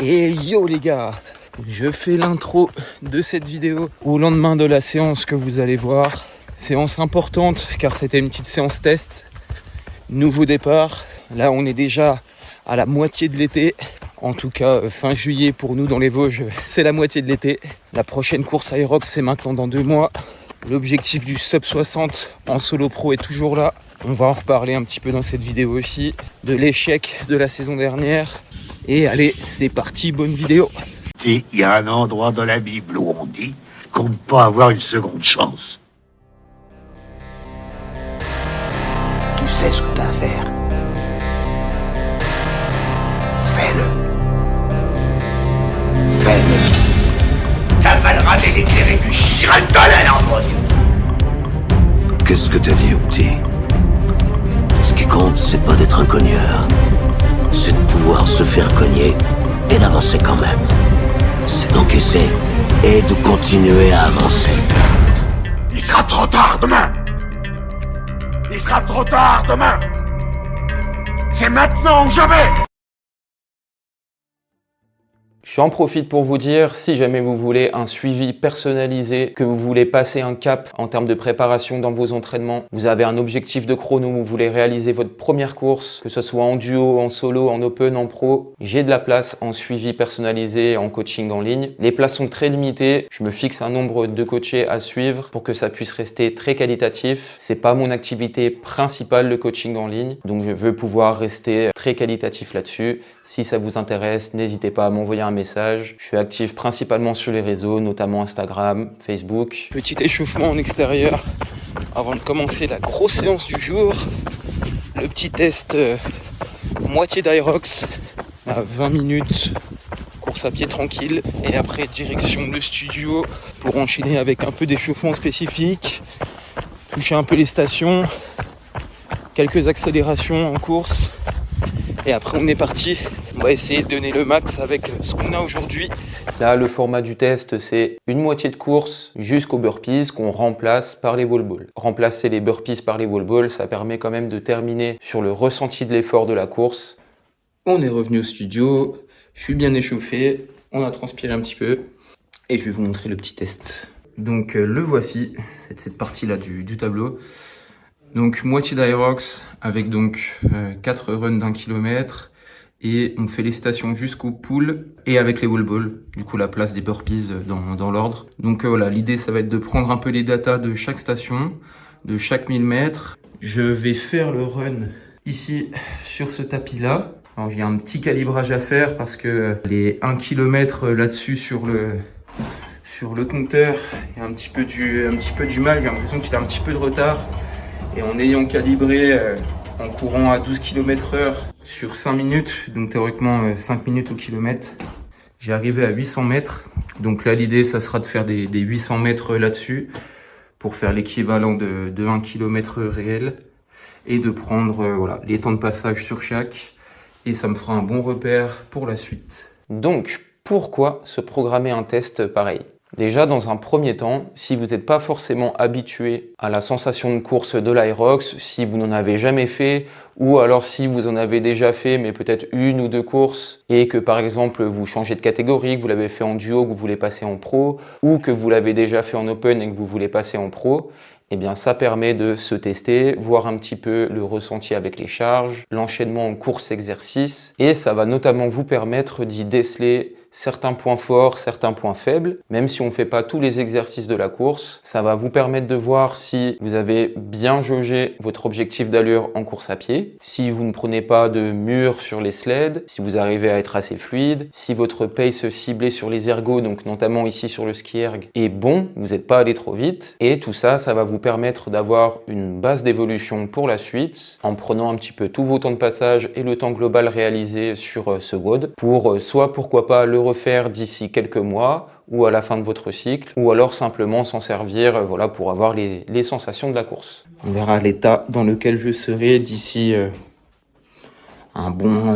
Et yo les gars, je fais l'intro de cette vidéo au lendemain de la séance que vous allez voir. Séance importante car c'était une petite séance test. Nouveau départ, là on est déjà à la moitié de l'été. En tout cas fin juillet pour nous dans les Vosges, c'est la moitié de l'été. La prochaine course Aerox c'est maintenant dans 2 mois. L'objectif du sub 60 en solo pro est toujours là. On va en reparler un petit peu dans cette vidéo aussi, de l'échec de la saison dernière. Et allez, c'est parti, bonne vidéo. Il y a un endroit dans la Bible où on dit qu'on ne peut pas avoir une seconde chance. Tu sais ce que t'as à faire. Fais-le. Fais-le. T'avaleras des éclairés du Giraldolin en mode. Qu'est-ce que t'as dit au petit? Ce qui compte, c'est pas d'être un cogneur. C'est de pouvoir se faire cogner et d'avancer quand même. C'est d'encaisser et de continuer à avancer. Il sera trop tard demain. Il sera trop tard demain. C'est maintenant ou jamais. J'en profite pour vous dire, si jamais vous voulez un suivi personnalisé, que vous voulez passer un cap en termes de préparation dans vos entraînements, vous avez un objectif de chrono, vous voulez réaliser votre première course, que ce soit en duo, en solo, en open, en pro, j'ai de la place en suivi personnalisé, en coaching en ligne. Les places sont très limitées, je me fixe un nombre de coachés à suivre pour que ça puisse rester très qualitatif. C'est pas mon activité principale le coaching en ligne, donc je veux pouvoir rester très qualitatif là-dessus. Si ça vous intéresse, n'hésitez pas à m'envoyer un message. Je suis actif principalement sur les réseaux, notamment Instagram, Facebook. Petit échauffement en extérieur avant de commencer la grosse séance du jour. Le petit test moitié d'Aerox à 20 minutes, course à pied tranquille. Et après direction le studio pour enchaîner avec un peu d'échauffement spécifique, toucher un peu les stations, quelques accélérations en course. Et après on est parti, on va essayer de donner le max avec ce qu'on a aujourd'hui. Là le format du test c'est une moitié de course jusqu'aux burpees qu'on remplace par les wall balls. Remplacer les burpees par les wall balls, ça permet quand même de terminer sur le ressenti de l'effort de la course. On est revenu au studio, je suis bien échauffé, on a transpiré un petit peu et je vais vous montrer le petit test. Donc le voici, c'est cette partie là du tableau. Donc moitié d'Aerox avec donc 4 runs d'1 kilomètre et on fait les stations jusqu'au pool et avec les wall balls, du coup la place des burpees dans l'ordre. Donc voilà, l'idée ça va être de prendre un peu les datas de chaque station, de chaque 1000 mètres. Je vais faire le run ici sur ce tapis là. Alors il y a un petit calibrage à faire parce que les 1 km là-dessus sur le compteur, il y a un petit peu du mal, j'ai l'impression qu'il a un petit peu de retard. Et en ayant calibré en courant à 12 km/h sur 5 minutes, donc théoriquement 5 minutes au kilomètre, j'ai arrivé à 800 mètres. Donc là l'idée ça sera de faire des 800 mètres là-dessus pour faire l'équivalent de 1 km réel et de prendre voilà, les temps de passage sur chaque. Et ça me fera un bon repère pour la suite. Donc pourquoi se programmer un test pareil ? Déjà, dans un premier temps, si vous n'êtes pas forcément habitué à la sensation de course de l'Aerox, si vous n'en avez jamais fait, ou alors si vous en avez déjà fait, mais peut-être 1 ou 2 courses, et que par exemple vous changez de catégorie, que vous l'avez fait en duo, que vous voulez passer en pro, ou que vous l'avez déjà fait en open et que vous voulez passer en pro, eh bien ça permet de se tester, voir un petit peu le ressenti avec les charges, l'enchaînement en course-exercice, et ça va notamment vous permettre d'y déceler certains points forts, certains points faibles. Même si on ne fait pas tous les exercices de la course, ça va vous permettre de voir si vous avez bien jaugé votre objectif d'allure en course à pied, si vous ne prenez pas de mur sur les sleds, si vous arrivez à être assez fluide, si votre pace ciblé sur les ergos, donc notamment ici sur le ski erg, est bon, vous n'êtes pas allé trop vite. Et tout ça, ça va vous permettre d'avoir une base d'évolution pour la suite, en prenant un petit peu tous vos temps de passage et le temps global réalisé sur ce WOD, pour soit pourquoi pas le refaire d'ici quelques mois ou à la fin de votre cycle, ou alors simplement s'en servir voilà, pour avoir les sensations de la course. On verra l'état dans lequel je serai d'ici un bon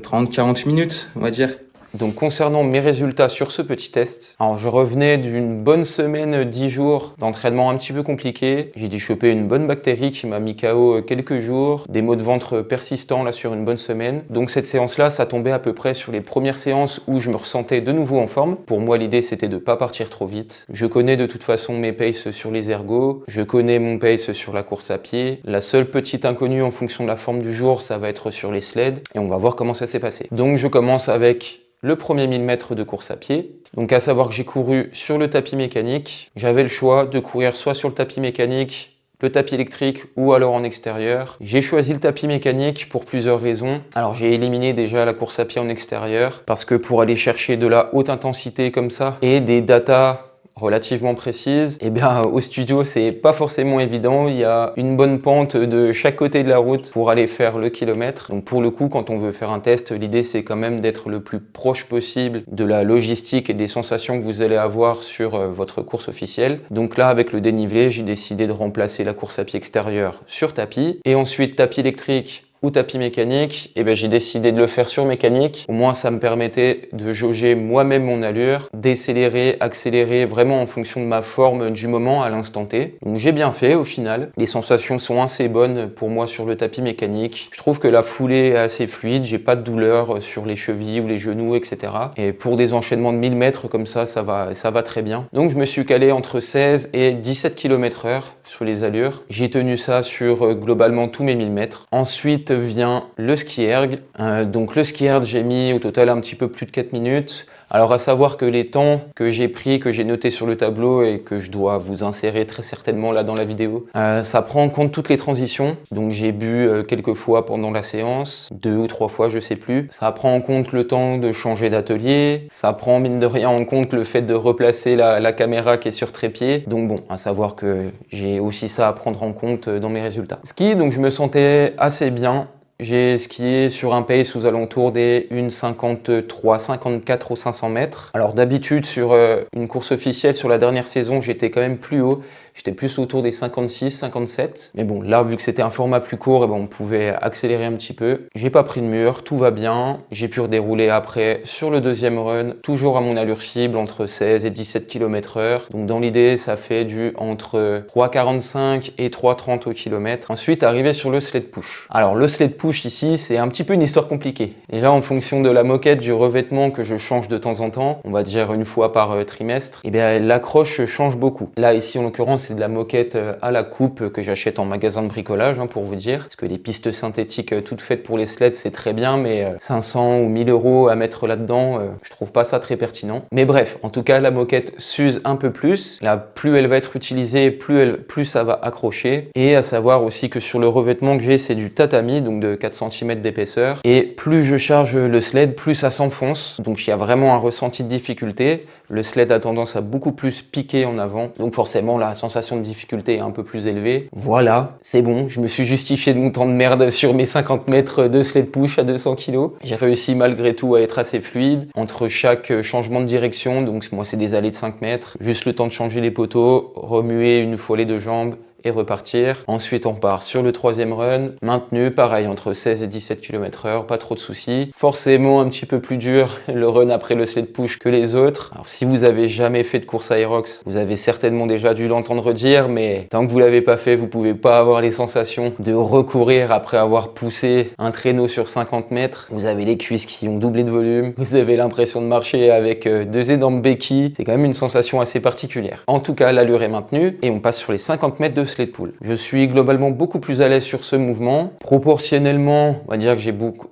30-40 minutes, on va dire. Donc concernant mes résultats sur ce petit test, alors je revenais d'une bonne semaine, 10 jours d'entraînement un petit peu compliqué. J'ai dû choper une bonne bactérie qui m'a mis KO quelques jours, des maux de ventre persistants là sur une bonne semaine. Donc cette séance-là, ça tombait à peu près sur les premières séances où je me ressentais de nouveau en forme. Pour moi, l'idée c'était de pas partir trop vite. Je connais de toute façon mes paces sur les ergos, je connais mon pace sur la course à pied. La seule petite inconnue en fonction de la forme du jour, ça va être sur les sleds et on va voir comment ça s'est passé. Donc je commence avec le premier 1000 mètres de course à pied. Donc à savoir que j'ai couru sur le tapis mécanique. J'avais le choix de courir soit sur le tapis mécanique, le tapis électrique ou alors en extérieur. J'ai choisi le tapis mécanique pour plusieurs raisons. Alors j'ai éliminé déjà la course à pied en extérieur parce que pour aller chercher de la haute intensité comme ça et des datas relativement précise, et bien au studio c'est pas forcément évident, il y a une bonne pente de chaque côté de la route pour aller faire le kilomètre. Donc pour le coup, quand on veut faire un test, l'idée c'est quand même d'être le plus proche possible de la logistique et des sensations que vous allez avoir sur votre course officielle. Donc là, avec le dénivelé, j'ai décidé de remplacer la course à pied extérieure sur tapis et ensuite tapis électrique ou tapis mécanique, et ben j'ai décidé de le faire sur mécanique. Au moins ça me permettait de jauger moi-même mon allure, décélérer, accélérer vraiment en fonction de ma forme du moment à l'instant T. Donc j'ai bien fait au final. Les sensations sont assez bonnes pour moi sur le tapis mécanique. Je trouve que la foulée est assez fluide, j'ai pas de douleur sur les chevilles ou les genoux, etc. Et pour des enchaînements de 1000 mètres comme ça va très bien. Donc je me suis calé entre 16 et 17 km/h sur les allures. J'ai tenu ça sur globalement tous mes 1000 mètres. Ensuite vient le ski erg. Donc le ski erg, j'ai mis au total un petit peu plus de 4 minutes. Alors à savoir que les temps que j'ai pris, que j'ai noté sur le tableau et que je dois vous insérer très certainement là dans la vidéo, ça prend en compte toutes les transitions. Donc j'ai bu quelques fois pendant la séance, 2 ou 3 fois, je sais plus. Ça prend en compte le temps de changer d'atelier. Ça prend mine de rien en compte le fait de replacer la caméra qui est sur trépied. Donc bon, à savoir que j'ai aussi ça à prendre en compte dans mes résultats. Ski, donc je me sentais assez bien. J'ai skié sur un pace aux alentours des 1,53, 54 aux 500 mètres. Alors d'habitude sur une course officielle sur la dernière saison, j'étais quand même plus haut. J'étais plus autour des 56, 57. Mais bon, là, vu que c'était un format plus court, on pouvait accélérer un petit peu. J'ai pas pris de mur, tout va bien. J'ai pu redérouler après sur le deuxième run, toujours à mon allure cible, entre 16 et 17 km/h. Donc dans l'idée, ça fait du entre 3,45 et 3,30 au kilomètre. Ensuite, arrivé sur le sled push. Alors le sled push ici, c'est un petit peu une histoire compliquée. Déjà, en fonction de la moquette, du revêtement que je change de temps en temps, on va dire une fois par trimestre, et bien l'accroche change beaucoup. Là, ici, en l'occurrence, c'est de la moquette à la coupe que j'achète en magasin de bricolage, pour vous dire. Parce que les pistes synthétiques toutes faites pour les sleds, c'est très bien, mais 500 ou 1000 € à mettre là-dedans, je trouve pas ça très pertinent. Mais bref, en tout cas, la moquette s'use un peu plus. Là, plus elle va être utilisée, plus ça va accrocher. Et à savoir aussi que sur le revêtement que j'ai, c'est du tatami, donc de 4 cm d'épaisseur. Et plus je charge le sled, plus ça s'enfonce. Donc il y a vraiment un ressenti de difficulté. Le sled a tendance à beaucoup plus piquer en avant. Donc forcément, la sensation de difficulté est un peu plus élevée. Voilà, c'est bon. Je me suis justifié de mon temps de merde sur mes 50 mètres de sled push à 200 kg. J'ai réussi malgré tout à être assez fluide entre chaque changement de direction. Donc moi, c'est des allées de 5 mètres. Juste le temps de changer les poteaux, remuer une fois les deux jambes et repartir. Ensuite, on part sur le troisième run, maintenu, pareil, entre 16 et 17 km/h, pas trop de soucis. Forcément, un petit peu plus dur, le run après le sled push que les autres. Alors, si vous avez jamais fait de course Aerox, vous avez certainement déjà dû l'entendre dire, mais tant que vous l'avez pas fait, vous pouvez pas avoir les sensations de recourir après avoir poussé un traîneau sur 50 mètres. Vous avez les cuisses qui ont doublé de volume, vous avez l'impression de marcher avec deux énormes béquilles. C'est quand même une sensation assez particulière. En tout cas, l'allure est maintenue et on passe sur les 50 mètres de sled pull. Je suis globalement beaucoup plus à l'aise sur ce mouvement. Proportionnellement, on va dire que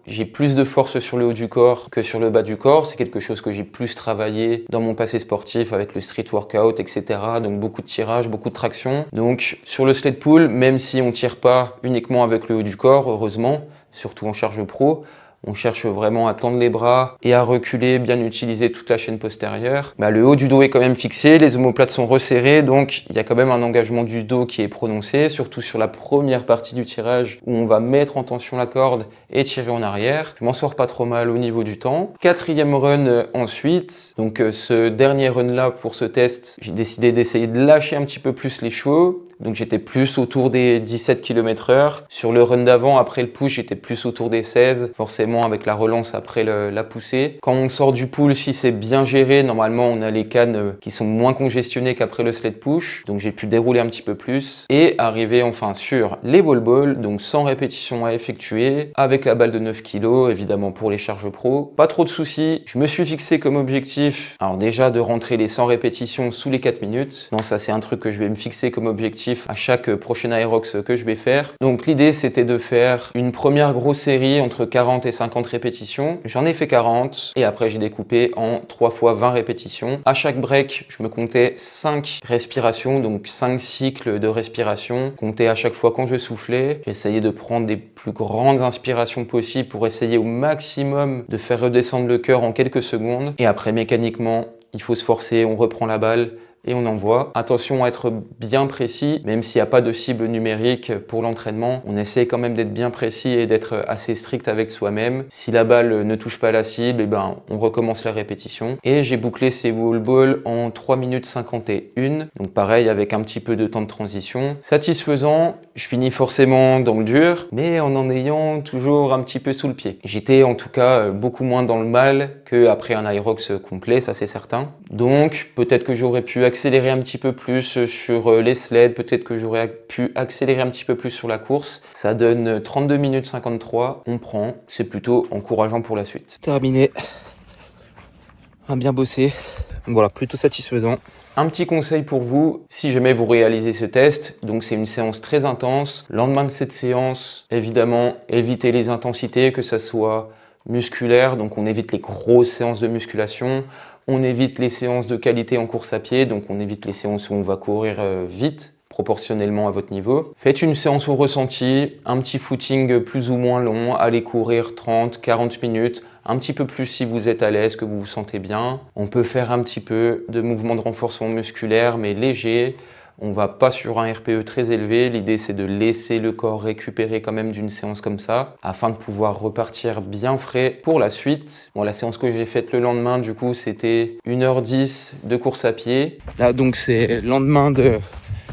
j'ai plus de force sur le haut du corps que sur le bas du corps. C'est quelque chose que j'ai plus travaillé dans mon passé sportif avec le street workout, etc. Donc beaucoup de tirage, beaucoup de traction. Donc sur le sled pull, même si on tire pas uniquement avec le haut du corps, heureusement, surtout en charge pro, on cherche vraiment à tendre les bras et à reculer, bien utiliser toute la chaîne postérieure. Le haut du dos est quand même fixé, les omoplates sont resserrées, donc il y a quand même un engagement du dos qui est prononcé, surtout sur la première partie du tirage où on va mettre en tension la corde et tirer en arrière. Je m'en sors pas trop mal au niveau du temps. Quatrième run ensuite, donc ce dernier run là pour ce test, j'ai décidé d'essayer de lâcher un petit peu plus les chevaux, donc j'étais plus autour des 17 km/h. Sur le run d'avant, après le push, j'étais plus autour des 16, forcément avec la relance après la poussée. Quand on sort du pull, si c'est bien géré, normalement on a les cannes qui sont moins congestionnées qu'après le sled push, donc j'ai pu dérouler un petit peu plus et arriver enfin sur les wall balls, donc 100 répétitions à effectuer avec la balle de 9 kg, évidemment pour les charges pro. Pas trop de soucis, je me suis fixé comme objectif, alors déjà de rentrer les 100 répétitions sous les 4 minutes. Non, ça c'est un truc que je vais me fixer comme objectif à chaque prochaine Aerox que je vais faire. Donc l'idée c'était de faire une première grosse série entre 40 et 50 répétitions. J'en ai fait 40 et après j'ai découpé en 3 fois 20 répétitions. À chaque break, je me comptais 5 respirations, donc 5 cycles de respiration. Comptais à chaque fois quand je soufflais. J'essayais de prendre des plus grandes inspirations possibles pour essayer au maximum de faire redescendre le cœur en quelques secondes. Et après, mécaniquement, il faut se forcer, on reprend la balle et on envoie. Attention à être bien précis, même s'il n'y a pas de cible numérique pour l'entraînement, on essaie quand même d'être bien précis et d'être assez strict avec soi-même. Si la balle ne touche pas la cible, on recommence la répétition. Et j'ai bouclé ces wall balls en 3 minutes 51, donc pareil avec un petit peu de temps de transition. Satisfaisant, je finis forcément dans le dur, mais en ayant toujours un petit peu sous le pied. J'étais en tout cas beaucoup moins dans le mal qu'après un Aerox complet, ça c'est certain. Donc peut-être que j'aurais pu accélérer un petit peu plus sur les sleds, peut-être que j'aurais pu accélérer un petit peu plus sur la course. Ça donne 32 minutes 53, on prend, c'est plutôt encourageant pour la suite. Terminé, bien bossé, voilà, plutôt satisfaisant. Un petit conseil pour vous, si jamais vous réalisez ce test, donc c'est une séance très intense. Lendemain de cette séance, évidemment, évitez les intensités, que ça soit musculaire, donc on évite les grosses séances de musculation. On évite les séances de qualité en course à pied, donc on évite les séances où on va courir vite, proportionnellement à votre niveau. Faites une séance au ressenti, un petit footing plus ou moins long, allez courir 30, 40 minutes, un petit peu plus si vous êtes à l'aise, que vous vous sentez bien. On peut faire un petit peu de mouvement de renforcement musculaire, mais léger. On va pas sur un RPE très élevé, l'idée c'est de laisser le corps récupérer quand même d'une séance comme ça, afin de pouvoir repartir bien frais pour la suite. Bon, la séance que j'ai faite le lendemain, du coup, c'était 1h10 de course à pied. Là, donc, c'est le lendemain de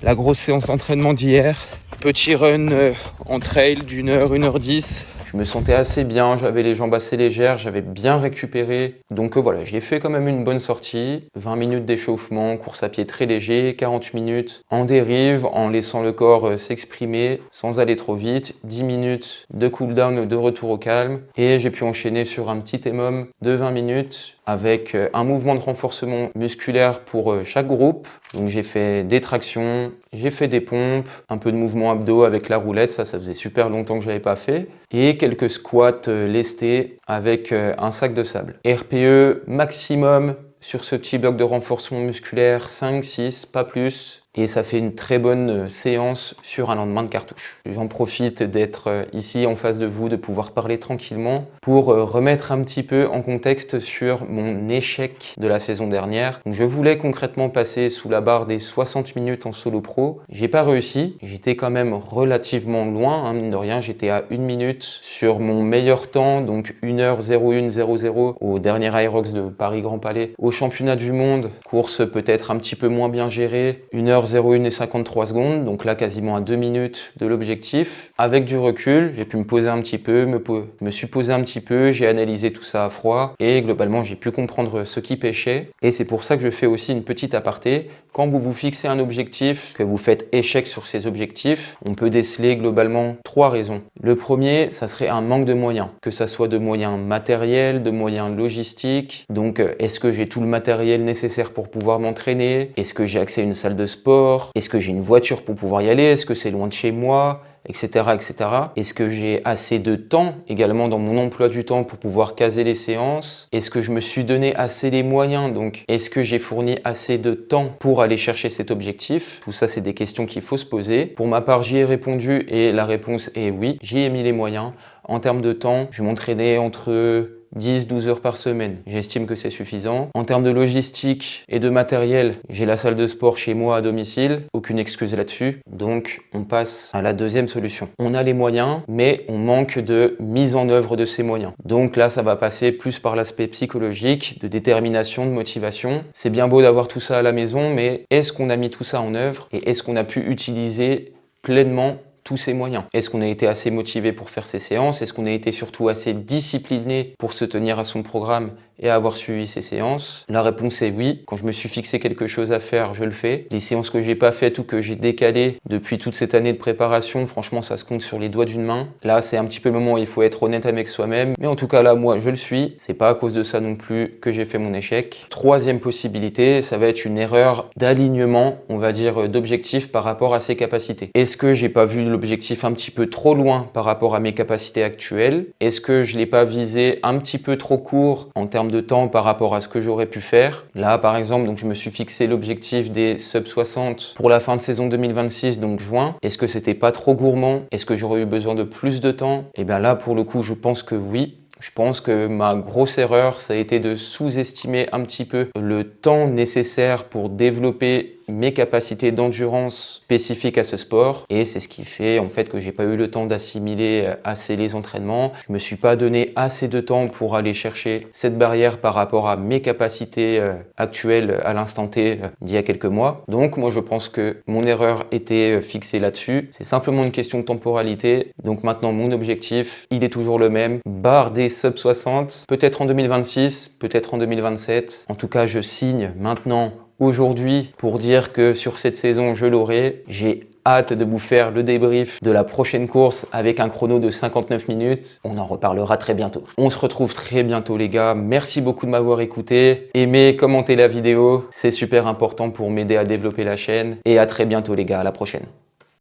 la grosse séance d'entraînement d'hier. Petit run en trail d'1h, 1h10. Je me sentais assez bien, j'avais les jambes assez légères, j'avais bien récupéré. Donc voilà, j'ai fait quand même une bonne sortie. 20 minutes d'échauffement, course à pied très léger, 40 minutes en dérive, en laissant le corps s'exprimer sans aller trop vite. 10 minutes de cool-down, de retour au calme. Et j'ai pu enchaîner sur un petit EMOM de 20 minutes avec un mouvement de renforcement musculaire pour chaque groupe. Donc j'ai fait des tractions, j'ai fait des pompes, un peu de mouvement abdos avec la roulette, ça faisait super longtemps que je n'avais pas fait, et quelques squats lestés avec un sac de sable. RPE maximum sur ce petit bloc de renforcement musculaire, 5, 6, pas plus. Et ça fait une très bonne séance sur un lendemain de cartouche. J'en profite d'être ici en face de vous, de pouvoir parler tranquillement pour remettre un petit peu en contexte sur mon échec de la saison dernière. Donc je voulais concrètement passer sous la barre des 60 minutes en solo pro. J'ai pas réussi. J'étais quand même relativement loin, mine de rien. J'étais à 1 minute sur mon meilleur temps, donc 1h01.00 au dernier Aerox de Paris Grand Palais. Au championnat du monde, course peut-être un petit peu moins bien gérée, 1h01 et 53 secondes, donc là quasiment à 2 minutes de l'objectif. Avec du recul, j'ai pu me poser un petit peu, me suis posé un petit peu, j'ai analysé tout ça à froid et globalement j'ai pu comprendre ce qui pêchait. Et c'est pour ça que je fais aussi une petite aparté. Quand vous vous fixez un objectif, que vous faites échec sur ces objectifs, on peut déceler globalement 3 raisons. Le premier, ça serait un manque de moyens, que ça soit de moyens matériels, de moyens logistiques. Donc est-ce que j'ai tout le matériel nécessaire pour pouvoir m'entraîner? Est-ce que j'ai accès à une salle de sport? Est-ce que j'ai une voiture pour pouvoir y aller? Est-ce que c'est loin de chez moi? Etc. etc. Est-ce que j'ai assez de temps également dans mon emploi du temps pour pouvoir caser les séances? Est-ce que je me suis donné assez les moyens? Donc, est-ce que j'ai fourni assez de temps pour aller chercher cet objectif? Tout ça, c'est des questions qu'il faut se poser. Pour ma part, j'y ai répondu et la réponse est oui, j'y ai mis les moyens. En termes de temps, je m'entraînais entre 10-12 heures par semaine. J'estime que c'est suffisant. En termes de logistique et de matériel, j'ai la salle de sport chez moi à domicile. Aucune excuse là-dessus. Donc, on passe à la deuxième solution. On a les moyens, mais on manque de mise en œuvre de ces moyens. Donc là, ça va passer plus par l'aspect psychologique, de détermination, de motivation. C'est bien beau d'avoir tout ça à la maison, mais est-ce qu'on a mis tout ça en œuvre et est-ce qu'on a pu utiliser pleinement tous ces moyens? Est-ce qu'on a été assez motivé pour faire ces séances? Est-ce qu'on a été surtout assez discipliné pour se tenir à son programme et avoir suivi ces séances? La réponse est oui. Quand je me suis fixé quelque chose à faire, je le fais. Les séances que j'ai pas faites ou que j'ai décalées depuis toute cette année de préparation, franchement, ça se compte sur les doigts d'une main. Là, c'est un petit peu le moment où il faut être honnête avec soi-même. Mais en tout cas, là, moi, je le suis. C'est pas à cause de ça non plus que j'ai fait mon échec. Troisième possibilité, ça va être une erreur d'alignement, on va dire, d'objectif par rapport à ses capacités. Est-ce que j'ai pas vu l'objectif un petit peu trop loin par rapport à mes capacités actuelles? Est-ce que je l'ai pas visé un petit peu trop court en termes de temps par rapport à ce que j'aurais pu faire? Là, par exemple, donc je me suis fixé l'objectif des sub 60 pour la fin de saison 2026, donc juin. Est-ce que c'était pas trop gourmand? Est-ce que j'aurais eu besoin de plus de temps? Et bien là, pour le coup, je pense que oui. Je pense que ma grosse erreur, ça a été de sous-estimer un petit peu le temps nécessaire pour développer mes capacités d'endurance spécifiques à ce sport. Et c'est ce qui fait en fait que j'ai pas eu le temps d'assimiler assez les entraînements. Je me suis pas donné assez de temps pour aller chercher cette barrière par rapport à mes capacités actuelles à l'instant T d'il y a quelques mois. Donc moi je pense que mon erreur était fixée là-dessus. C'est simplement une question de temporalité. Donc maintenant mon objectif, il est toujours le même. Barre des sub 60, peut-être en 2026, peut-être en 2027. En tout cas, je signe maintenant aujourd'hui pour dire que sur cette saison, je l'aurai. J'ai hâte de vous faire le débrief de la prochaine course avec un chrono de 59 minutes. On en reparlera très bientôt. On se retrouve très bientôt les gars. Merci beaucoup de m'avoir écouté. Aimez, commentez la vidéo. C'est super important pour m'aider à développer la chaîne. Et à très bientôt les gars. À la prochaine.